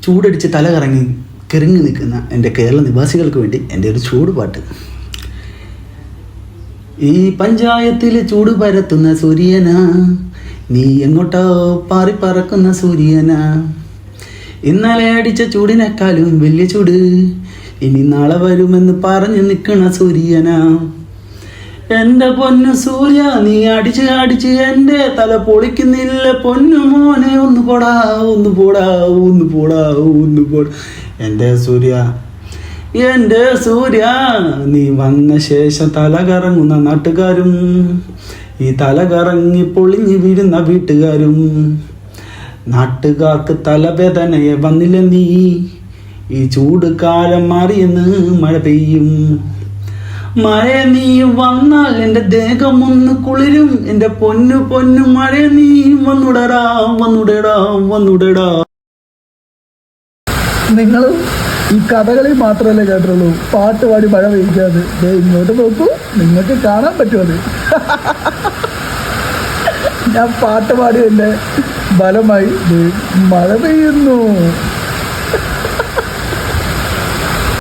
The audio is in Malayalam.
ചൂടടിച്ച് തല കിറങ്ങി നിൽക്കുന്ന എൻ്റെ കേരള നിവാസികൾക്ക് വേണ്ടി എൻ്റെ ഒരു ചൂടുപാട്ട്. ഈ പഞ്ചായത്തിൽ ചൂട് പരത്തുന്ന സൂര്യനാ, നീ എങ്ങോട്ടോ പാറിപ്പറക്കുന്ന സൂര്യനാ. ഇന്നലെ അടിച്ച ചൂടിനേക്കാളും വലിയ ചൂട് ഇനി നാളെ വരുമെന്ന് പറഞ്ഞു നിൽക്കണ സൂര്യനാ. എൻ്റെ പൊന്നു സൂര്യ, നീ അടിച്ച് എൻ്റെ തല പൊളിക്കുന്നില്ല പൊന്നു മോനെ. ഒന്ന് പോടാ ഒന്ന് പോടാ ഒന്ന് പോടാ ഒന്ന് പോടാ. എൻ്റെ സൂര്യ നീ വന്ന ശേഷം തല കറങ്ങുന്ന നാട്ടുകാരും ഈ തല കറങ്ങി പൊളിഞ്ഞു വീഴുന്ന വീട്ടുകാരും. നാട്ടുകാർക്ക് തലവേദനയെ വന്നില്ല നീ. ഈ ചൂട് കാലം മാറിയെന്ന് മഴ പെയ്യും. മഴ നീ വന്നാൽ എൻ്റെ ദേഹം ഒന്ന് കുളിരും. എൻ്റെ പൊന്നു പൊന്നു മഴ നീ വന്നുടടാ വന്നുടടാ വന്നുടടാ. നിങ്ങൾ ഈ കഥകളി മാത്രമല്ലേ കേട്ടുള്ളൂ, പാട്ട് പാടി മഴ പെയ്ക്കാതെ. ഇങ്ങോട്ട് നോക്കൂ, നിങ്ങൾക്ക് കാണാൻ പറ്റുമത്. ഞാൻ പാട്ട് പാടിയതിൻ്റെ ഫലമായി മഴ പെയ്യുന്നു.